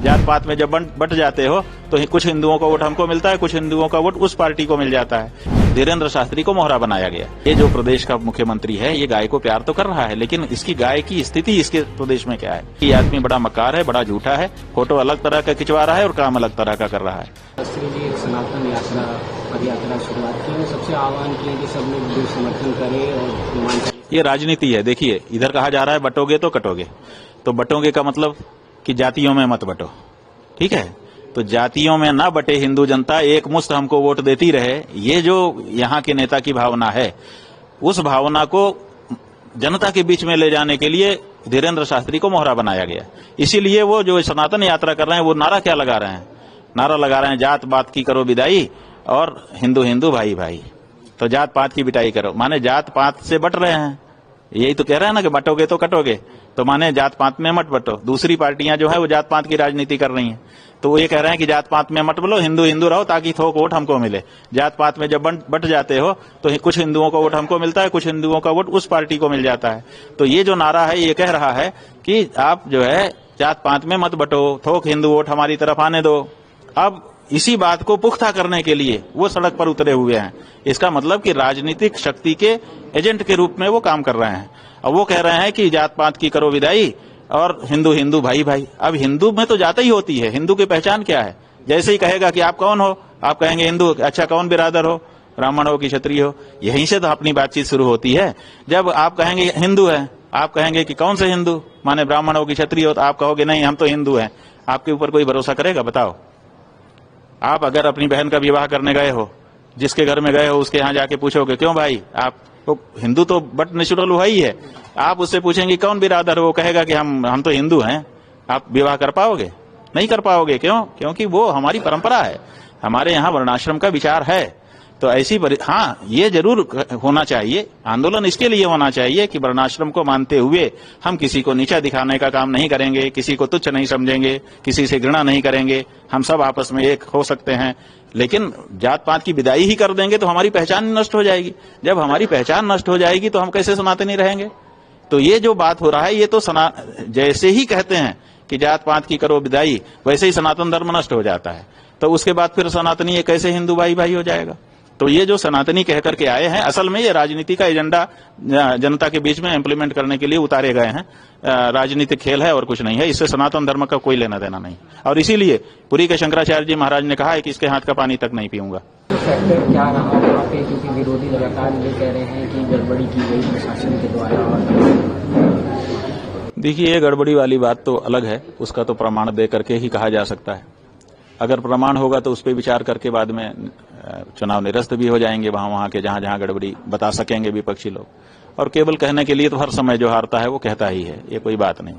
जात पात में जब बट जाते हो तो कुछ हिंदुओं का वोट हमको मिलता है, कुछ हिंदुओं का वोट उस पार्टी को मिल जाता है। धीरेन्द्र शास्त्री को मोहरा बनाया गया। ये जो प्रदेश का मुख्यमंत्री है ये गाय को प्यार तो कर रहा है, लेकिन इसकी गाय की स्थिति इसके प्रदेश में क्या है? ये आदमी बड़ा मक्कार है, बड़ा झूठा है, फोटो अलग तरह का खिंचवा रहा है और काम अलग तरह का कर रहा है। शास्त्री जी सनातन यात्रा पद यात्रा शुरुआत की है, सबसे आह्वान किए कि सब लोग जो समर्थन करें और ये राजनीति है। देखिए इधर कहा जा रहा है बटोगे तो कटोगे, तो बटोगे का मतलब कि जातियों में मत बटो, ठीक है? तो जातियों में ना बटे हिंदू जनता एक मुश्त हमको वोट देती रहे, ये जो यहाँ के नेता की भावना है, उस भावना को जनता के बीच में ले जाने के लिए धीरेन्द्र शास्त्री को मोहरा बनाया गया। इसीलिए वो जो सनातन यात्रा कर रहे हैं वो नारा क्या लगा रहे हैं? नारा लगा रहे हैं जात पात की करो विदाई और हिंदू हिंदू भाई भाई। तो जात पात की बिटाई करो माने जात पात से बट रहे हैं। यही तो कह रहे हैं ना कि बटोगे तो कटोगे, तो माने जात पात में मत बटो। दूसरी पार्टियां जो है वो जात पात की राजनीति कर रही हैं, तो वो ये कह रहे हैं कि जात पात में मत बोलो, हिंदू हिंदू रहो ताकि थोक वोट हमको मिले। जात पात में जब बट जाते हो तो कुछ हिंदुओं का वोट हमको मिलता है, कुछ हिंदुओं का वोट उस पार्टी को मिल जाता है। तो ये जो नारा है ये कह रहा है कि आप जो है जात पात में मत बटो, थोक हिंदू वोट हमारी तरफ आने दो। अब इसी बात को पुख्ता करने के लिए वो सड़क पर उतरे हुए हैं। इसका मतलब कि राजनीतिक शक्ति के एजेंट के रूप में वो काम कर रहे हैं। अब वो कह रहे हैं कि जात पात की करो विदाई और हिंदू हिंदू भाई भाई। अब हिंदू में तो जाति ही होती है, हिंदू की पहचान क्या है? जैसे ही कहेगा कि आप कौन हो, आप कहेंगे हिंदू। अच्छा कौन बिरादर हो, ब्राह्मण हो कि क्षत्रिय हो? यहीं से तो अपनी बातचीत शुरू होती है। जब आप कहेंगे हिंदू है, आप कहेंगे कि कौन से हिंदू, माने ब्राह्मण हो कि क्षत्रिय हो, तो आप कहोगे नहीं हम तो हिंदू हैं। आपके ऊपर कोई भरोसा करेगा? बताओ। आप अगर अपनी बहन का विवाह करने गए हो, जिसके घर में गए हो उसके यहाँ जाके पूछोगे क्यों भाई, आप तो हिंदू तो बट नेचुरल हुआ ही है। आप उससे पूछेंगे कौन बिरादर हो, वो कहेगा कि हम तो हिंदू हैं। आप विवाह कर पाओगे? नहीं कर पाओगे। क्यों? क्योंकि वो हमारी परंपरा है, हमारे यहाँ वर्णाश्रम का विचार है। तो ऐसी हाँ ये जरूर होना चाहिए, आंदोलन इसके लिए होना चाहिए कि वर्णाश्रम को मानते हुए हम किसी को नीचा दिखाने का काम नहीं करेंगे, किसी को तुच्छ नहीं समझेंगे, किसी से घृणा नहीं करेंगे, हम सब आपस में एक हो सकते हैं। लेकिन जात पात की विदाई ही कर देंगे तो हमारी पहचान नष्ट हो जाएगी। जब हमारी पहचान नष्ट हो जाएगी तो हम कैसे सनातनी रहेंगे? तो ये जो बात हो रहा है ये तो जैसे ही कहते हैं कि जात पात की करो विदाई, वैसे ही सनातन धर्म नष्ट हो जाता है। तो उसके बाद फिर सनातनी ये कैसे हिंदू भाई भाई हो जाएगा? तो ये जो सनातनी कह करके आए हैं, असल में ये राजनीति का एजेंडा जनता के बीच में इम्प्लीमेंट करने के लिए उतारे गए हैं। राजनीतिक खेल है और कुछ नहीं है, इससे सनातन धर्म का कोई लेना देना नहीं। और इसीलिए पुरी के शंकराचार्य जी महाराज ने कहा है कि इसके हाथ का पानी तक नहीं पीऊंगा। फैक्टर क्या रहा वहाँ पे, क्योंकि विरोधी लगातार ये कह रहे हैं कि गड़बड़ी की गई प्रशासन के द्वारा? देखिए ये गड़बड़ी वाली बात तो अलग है, उसका तो प्रमाण दे करके ही कहा जा सकता है। अगर प्रमाण होगा तो उस पर विचार करके बाद में चुनाव निरस्त भी हो जाएंगे वहां के जहां गड़बड़ी बता सकेंगे विपक्षी लोग। और केवल कहने के लिए तो हर समय जो हारता है वो कहता ही है, ये कोई बात नहीं।